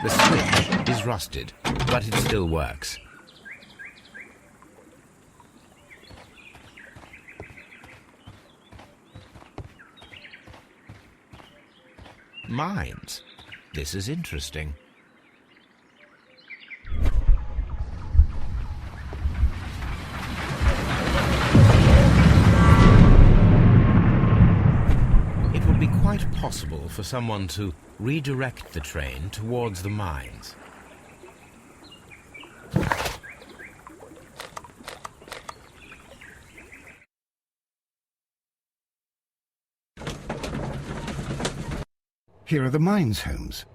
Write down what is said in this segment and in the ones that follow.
The switch is rusted, but it still works. Mines. This is interesting. It would be quite possible for someone to redirect the train towards the mines. Here are the mines, Holmes.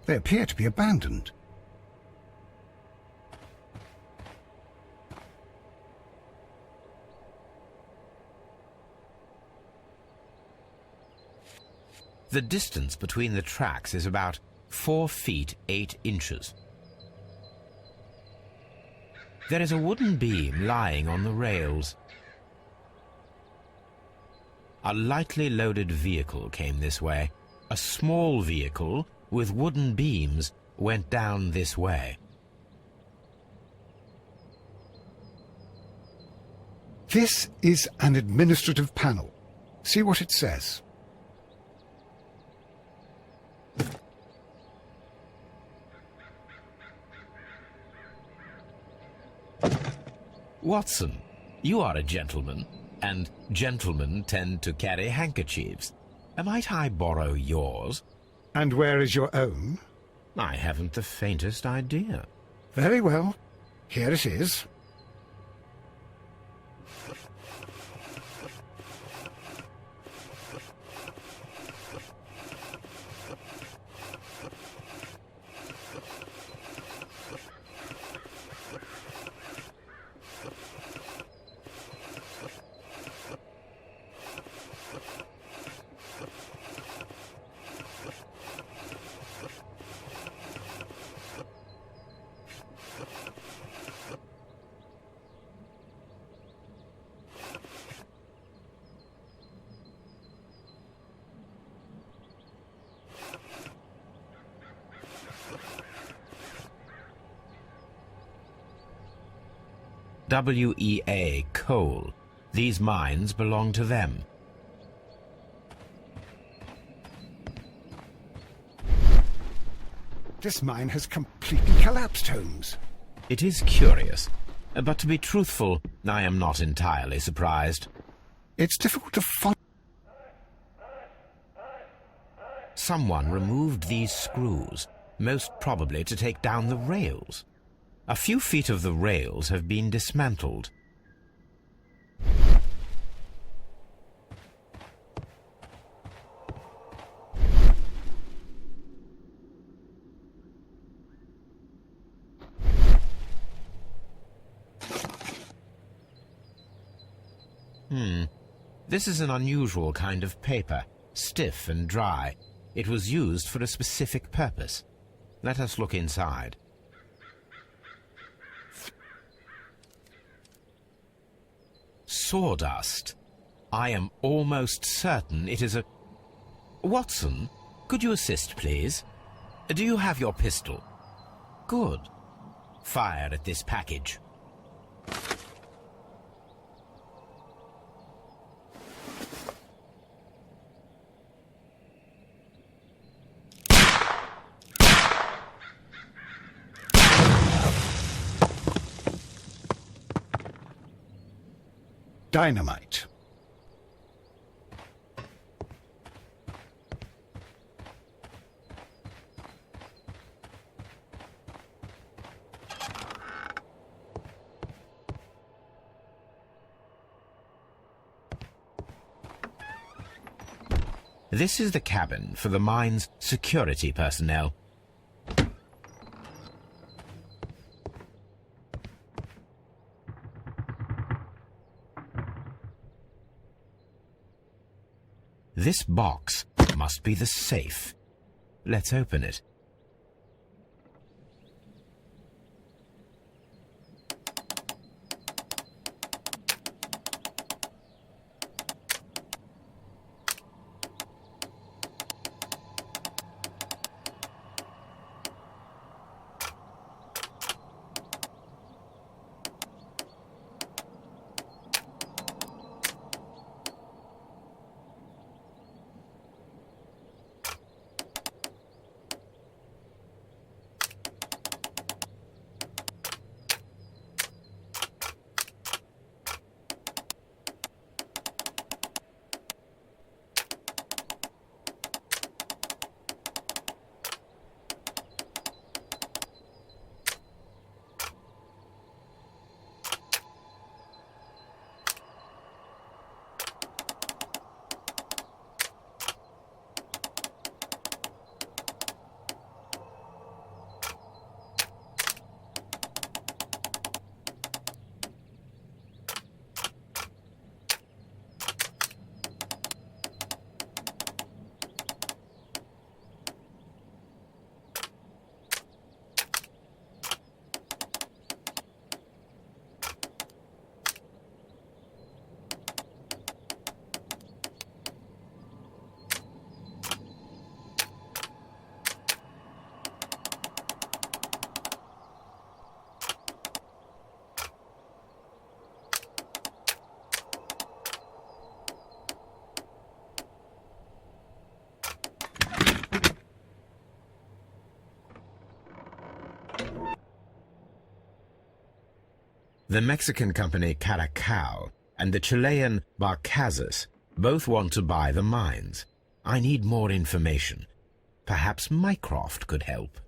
They appear to be abandoned. The distance between the tracks is about 4 feet 8 inches. There is a wooden beam lying on the rails. A lightly loaded vehicle came this way. A small vehicle with wooden beams went down this way. This is an administrative panel. See what it says. Watson, you are a gentleman, and gentlemen tend to carry handkerchiefs. Might I borrow yours? And where is your own? I haven't the faintest idea. Very well. Here it is. WEA coal. These mines belong to them. This mine has completely collapsed, Holmes. It is curious, but to be truthful, I am not entirely surprised. It's difficult to follow. Someone removed these screws, most probably to take down the rails. A few feet of the rails have been dismantled. This is an unusual kind of paper, stiff and dry. It was used for a specific purpose. Let us look inside. Sawdust. I am almost certain it is a... Watson, could you assist, please? Do you have your pistol? Good. Fire at this package. Dynamite. This is the cabin for the mine's security personnel. This box must be the safe. Let's open it. The Mexican company Caracal and the Chilean Barcazas both want to buy the mines. I need more information. Perhaps Mycroft could help.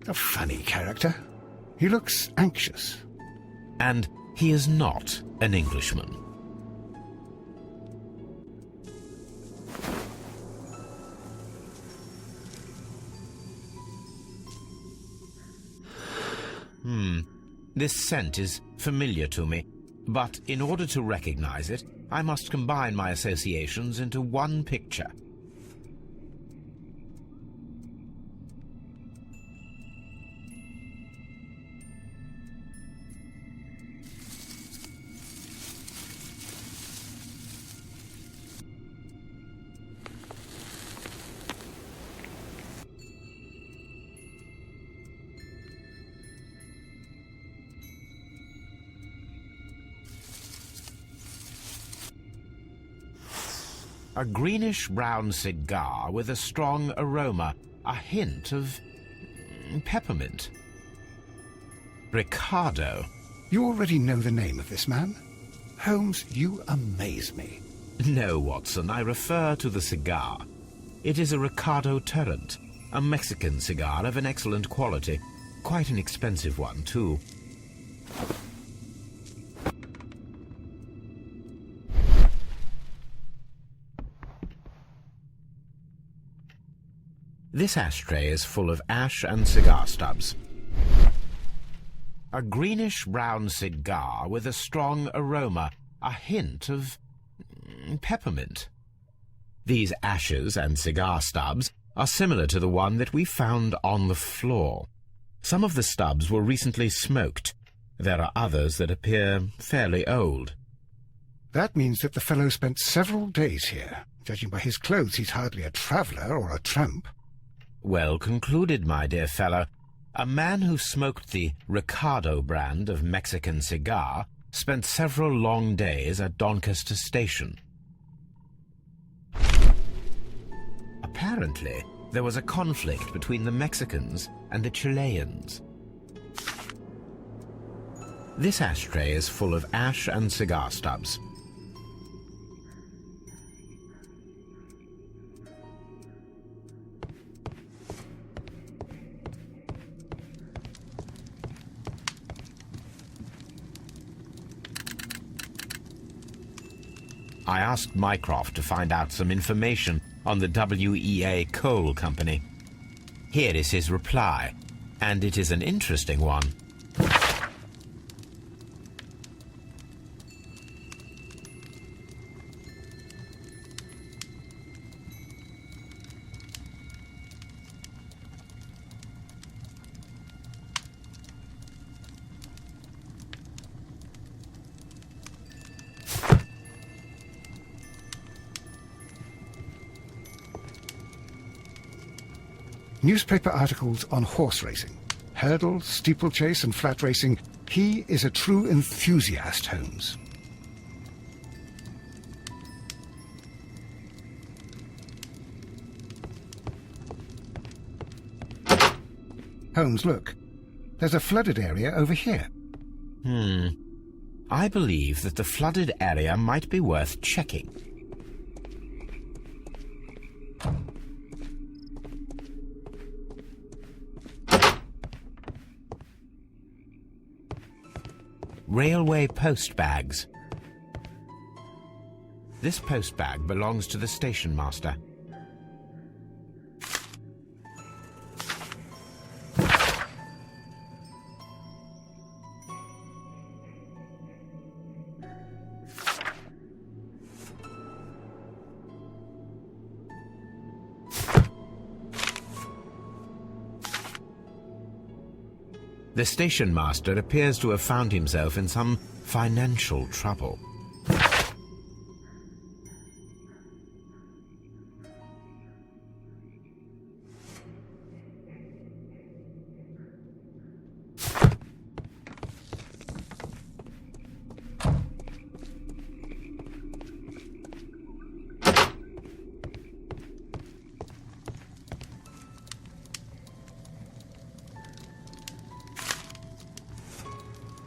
A funny character. He looks anxious. And he is not an Englishman. This scent is familiar to me, but in order to recognize it, I must combine my associations into one picture. A greenish-brown cigar with a strong aroma, a hint of peppermint. Ricardo. You already know the name of this man? Holmes, you amaze me. No, Watson, I refer to the cigar. It is a Ricardo Turrent, a Mexican cigar of an excellent quality. Quite an expensive one, too. This ashtray is full of ash and cigar stubs. A greenish-brown cigar with a strong aroma, a hint of peppermint. These ashes and cigar stubs are similar to the one that we found on the floor. Some of the stubs were recently smoked. There are others that appear fairly old. That means that the fellow spent several days here. Judging by his clothes, he's hardly a traveller or a tramp. Well concluded, my dear fellow. A man who smoked the Ricardo brand of Mexican cigar spent several long days at Doncaster Station. Apparently, there was a conflict between the Mexicans and the Chileans. This ashtray is full of ash and cigar stubs. I asked Mycroft to find out some information on the WEA Coal Company. Here is his reply, and it is an interesting one. Newspaper articles on horse racing. Hurdle, steeplechase and flat racing. He is a true enthusiast, Holmes. Holmes, look. There's a flooded area over here. I believe that the flooded area might be worth checking. Railway post bags. This post bag belongs to the station master. The station master appears to have found himself in some financial trouble.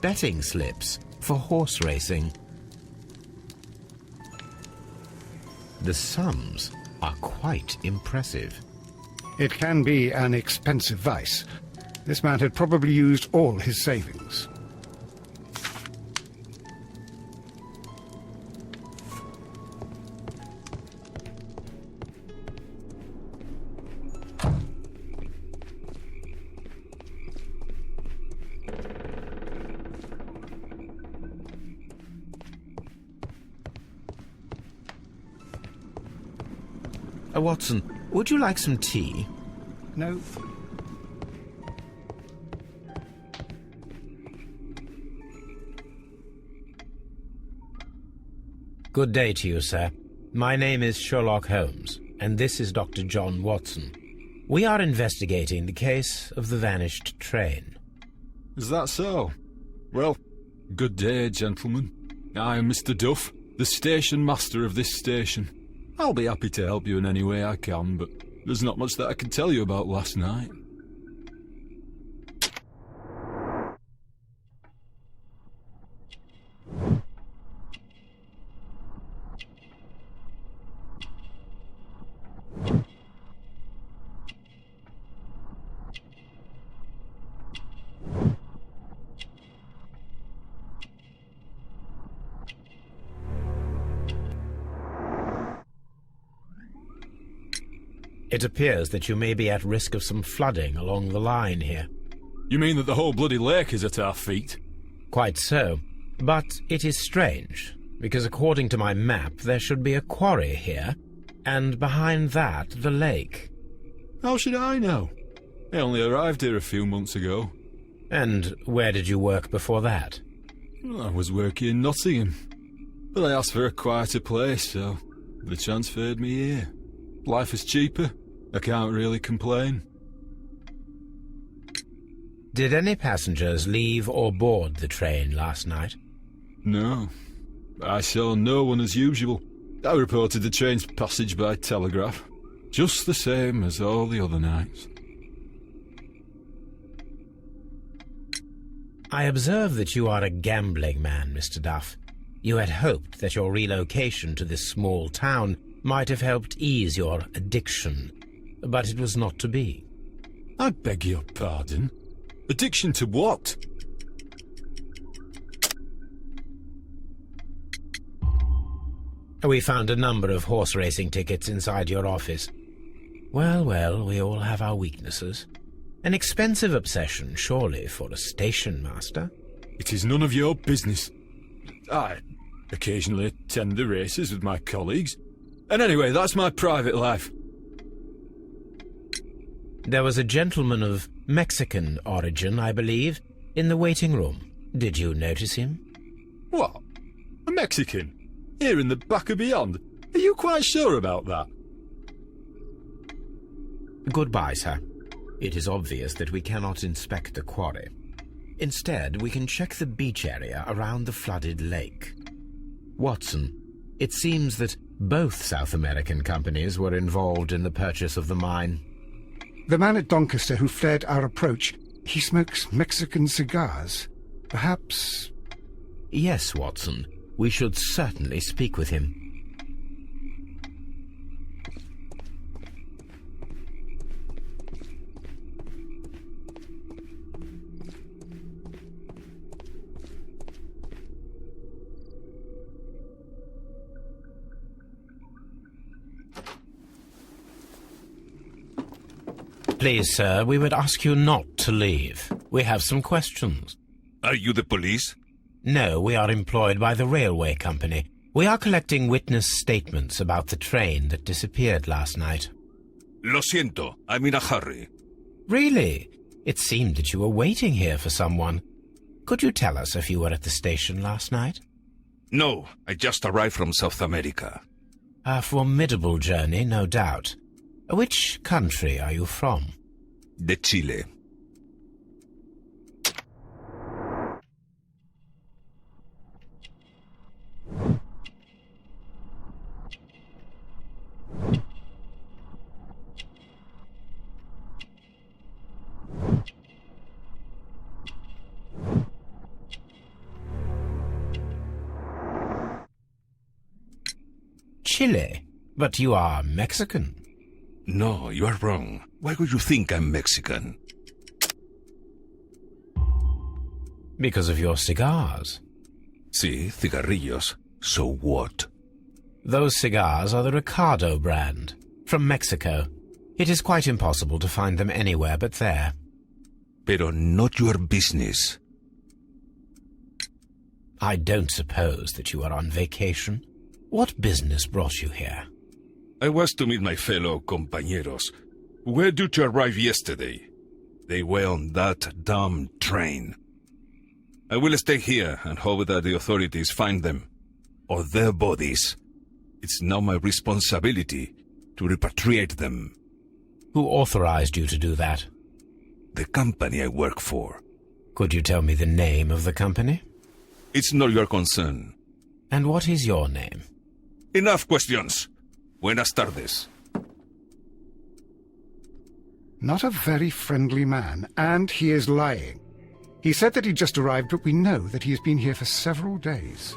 Betting slips for horse racing. The sums are quite impressive. It can be an expensive vice. This man had probably used all his savings. Watson, would you like some tea? No. Good day to you, sir. My name is Sherlock Holmes, and this is Dr. John Watson. We are investigating the case of the vanished train. Is that so? Well, good day, gentlemen. I am Mr. Duff, the station master of this station. I'll be happy to help you in any way I can, but there's not much that I can tell you about last night. It appears that you may be at risk of some flooding along the line here. You mean that the whole bloody lake is at our feet? Quite so. But it is strange, because according to my map there should be a quarry here, and behind that the lake. How should I know? I only arrived here a few months ago. And where did you work before that? I was working in Nottingham, but I asked for a quieter place, so they transferred me here. Life is cheaper. I can't really complain. Did any passengers leave or board the train last night? No. I saw no one as usual. I reported the train's passage by telegraph, just the same as all the other nights. I observe that you are a gambling man, Mr. Duff. You had hoped that your relocation to this small town might have helped ease your addiction, but it was not to be. I beg your pardon? Addiction to what? We found a number of horse racing tickets inside your office. Well, well, we all have our weaknesses. An expensive obsession, surely, for a station master. It is none of your business. I occasionally attend the races with my colleagues. And anyway, that's my private life. There was a gentleman of Mexican origin, I believe, in the waiting room. Did you notice him? What? A Mexican? Here in the back of beyond? Are you quite sure about that? Goodbye, sir. It is obvious that we cannot inspect the quarry. Instead, we can check the beach area around the flooded lake. Watson, it seems that both South American companies were involved in the purchase of the mine. The man at Doncaster who fled our approach, he smokes Mexican cigars. Perhaps... Yes, Watson. We should certainly speak with him. Please, sir, we would ask you not to leave. We have some questions. Are you the police? No, we are employed by the railway company. We are collecting witness statements about the train that disappeared last night. Lo siento, I'm in a hurry. Really? It seemed that you were waiting here for someone. Could you tell us if you were at the station last night? No, I just arrived from South America. A formidable journey, no doubt. Which country are you from? De Chile. Chile? But you are Mexican. No, you are wrong. Why would you think I'm Mexican? Because of your cigars. Sí, cigarrillos. So what? Those cigars are the Ricardo brand, from Mexico. It is quite impossible to find them anywhere but there. Pero not your business. I don't suppose that you are on vacation. What business brought you here? I was to meet my fellow compañeros, who were due to arrive yesterday. They were on that damn train. I will stay here and hope that the authorities find them, or their bodies. It's now my responsibility to repatriate them. Who authorized you to do that? The company I work for. Could you tell me the name of the company? It's not your concern. And what is your name? Enough questions. Buenas tardes. Not a very friendly man, and he is lying. He said that he just arrived, but we know that he has been here for several days.